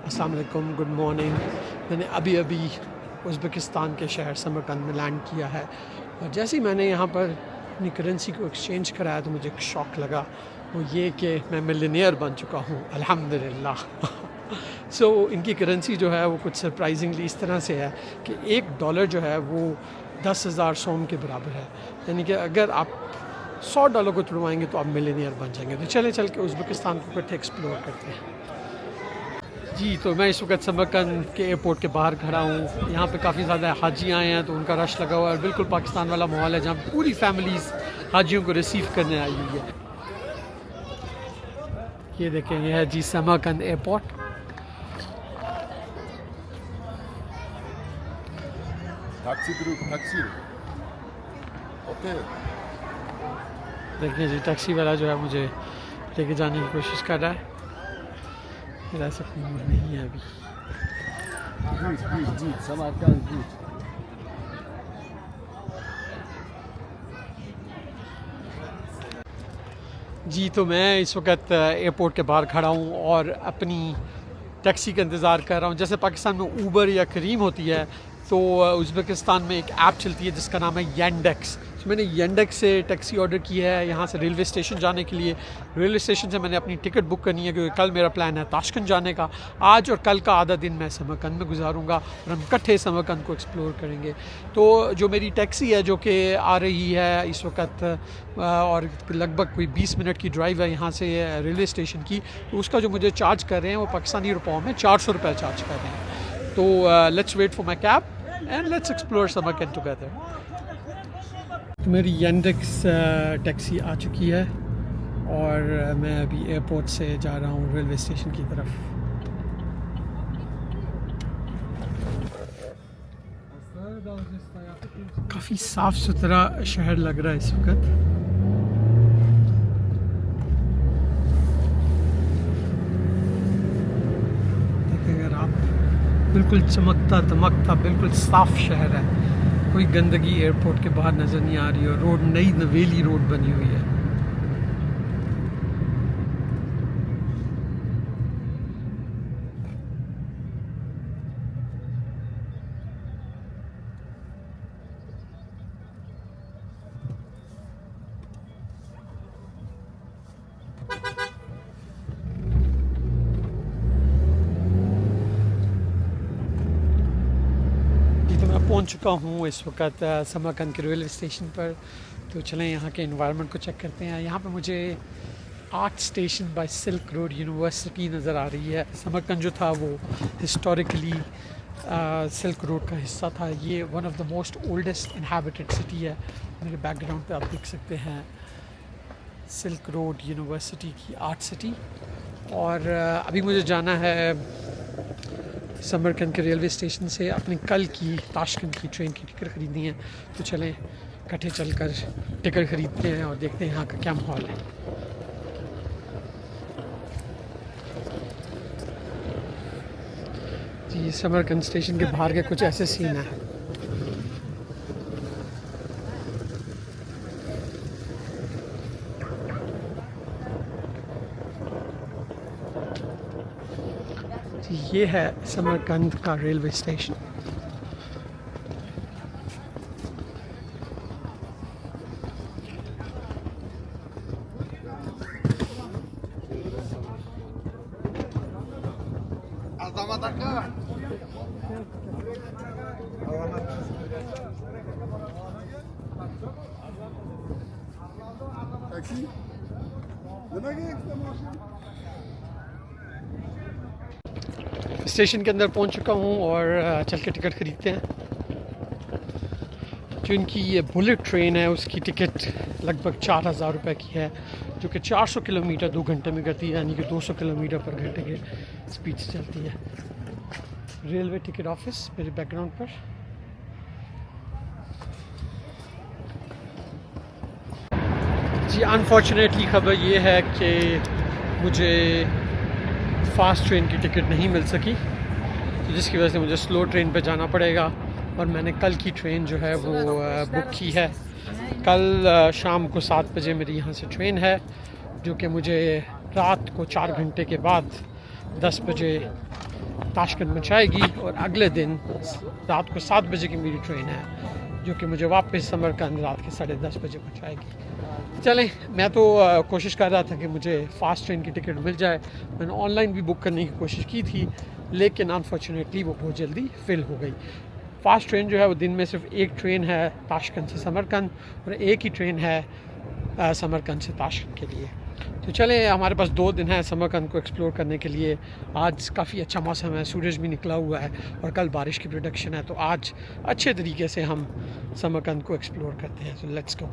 अस्सलाम वालेकुम, good morning. मैंने अभी उज़्बेकिस्तान के शहर समरकंद में लैंड किया है और जैसे ही मैंने यहाँ पर अपनी करेंसी को एक्सचेंज कराया तो मुझे एक शौक़ लगा, वो ये कि मैं मिलियनेयर बन चुका हूँ अल्हम्दुलिल्लाह। सो इनकी करेंसी जो है वो कुछ सरप्राइजिंगली इस तरह से है कि $1 जो है वो 10,000 सोम के बराबर है। यानी कि अगर आप $100 को तुड़वाएंगे तो आप मिलियनेयर बन जाएंगे। तो चल के उज़्बेकिस्तान को इकट्ठे एक्सप्लोर करते हैं। जी, तो मैं इस वक्त समरकंद के एयरपोर्ट के बाहर खड़ा हूँ। यहाँ पे काफ़ी ज़्यादा हाजी आए हैं तो उनका रश लगा हुआ है। बिल्कुल पाकिस्तान वाला माहौल है जहाँ पूरी फैमिलीज़ हाजियों को रिसीव करने आई हुई है। ये देखें, ये है जी समरकंद एयरपोर्ट। देखिए जी, टैक्सी वाला जो है मुझे लेके जाने की कोशिश कर रहा है। मेरा ऐसा कोई मूड नहीं है अभी। जी, तो मैं इस वक्त एयरपोर्ट के बाहर खड़ा हूँ और अपनी टैक्सी का इंतज़ार कर रहा हूँ। जैसे पाकिस्तान में ऊबर या करीम होती है तो उज़्बेकिस्तान में एक ऐप चलती है जिसका नाम है येंडेक्स। तो मैंने येंडेक्स से टैक्सी ऑर्डर की है यहाँ से रेलवे स्टेशन जाने के लिए। रेलवे स्टेशन से मैंने अपनी टिकट बुक करनी है क्योंकि कल मेरा प्लान है ताशकंद जाने का। आज और कल का आधा दिन मैं समरकंद में गुजारूंगा और हम इकट्ठे समरकंद को एक्सप्लोर करेंगे। तो जो मेरी टैक्सी है जो कि आ रही है इस वक्त और लगभग कोई 20 मिनट की ड्राइव है यहाँ से रेलवे स्टेशन की, तो उसका जो मुझे चार्ज कर रहे हैं वो पाकिस्तानी रुपयों में 400 रुपये चार्ज कर रहे हैं। तो let's wait for my cab and let's explore Samarkand together. तो मेरी येंडेक्स टैक्सी आ चुकी है और मैं अभी एयरपोर्ट से जा रहा हूँ रेलवे स्टेशन की तरफ। काफ़ी साफ़ सुथरा शहर लग रहा है इस वक्त। देखिए, अगर आप बिल्कुल चमकता दमकता बिल्कुल साफ़ शहर है, कोई गंदगी एयरपोर्ट के बाहर नज़र नहीं आ रही और रोड नई नवेली रोड बनी हुई है। पहुंच चुका हूँ इस वक्त समरकंद के रेलवे स्टेशन पर। तो चलें यहाँ के एनवायरनमेंट को चेक करते हैं। यहाँ पे मुझे art station by Silk Road University नज़र आ रही है। समरकंद जो था वो हिस्टोरिकली सिल्क रोड का हिस्सा था। ये one of the most oldest inhabited city है। मेरे बैकग्राउंड पे आप देख सकते हैं सिल्क रोड यूनिवर्सिटी की आर्ट सिटी। और अभी मुझे जाना है समरकंद के रेलवे स्टेशन से अपनी कल की ताशकंद की ट्रेन की टिकट ख़रीदनी है। तो चलें इकट्ठे चलकर टिकट ख़रीदते हैं और देखते हैं यहाँ का क्या माहौल है। जी, समरकंद स्टेशन के बाहर के कुछ ऐसे सीन हैं। ये है समरकंद का रेलवे स्टेशन। स्टेशन के अंदर पहुंच चुका हूं और चल के टिकट ख़रीदते हैं। जो इनकी ये बुलेट ट्रेन है उसकी टिकट लगभग 4,000 रुपये की है, जो कि 400 किलोमीटर 2 घंटे में करती है, यानी कि 200 किलोमीटर पर घंटे के स्पीड से चलती है। रेलवे टिकट ऑफिस मेरे बैकग्राउंड पर। जी, अनफॉर्चुनेटली ख़बर ये है कि मुझे फ़ास्ट ट्रेन की टिकट नहीं मिल सकी, तो जिसकी वजह से मुझे स्लो ट्रेन पे जाना पड़ेगा। और मैंने कल की ट्रेन जो है वो बुक की है। कल शाम को 7 बजे मेरी यहाँ से ट्रेन है, जो कि मुझे रात को 4 घंटे के बाद 10 बजे ताशकंद पहुँचाएगी और अगले दिन रात को 7 बजे की मेरी ट्रेन है जो कि मुझे वापस समरकंद रात के 10:30 बजे पहुँचाएगी। चलें, मैं तो कोशिश कर रहा था कि मुझे फ़ास्ट ट्रेन की टिकट मिल जाए। मैंने ऑनलाइन भी बुक करने की कोशिश की थी, लेकिन अनफॉर्चुनेटली वो बहुत जल्दी फिल हो गई। फ़ास्ट ट्रेन जो है वो दिन में सिर्फ एक ट्रेन है ताशकंद से समरकंद और एक ही ट्रेन है समरकंद से ताशकंद के लिए। तो चलें, हमारे पास 2 दिन है समरकंद को एक्सप्लोर करने के लिए। आज काफ़ी अच्छा मौसम है, सूरज भी निकला हुआ है और कल बारिश की प्रेडिक्शन है, तो आज अच्छे तरीके से हम समरकंद को एक्सप्लोर करते हैं। तो लेट्स गो।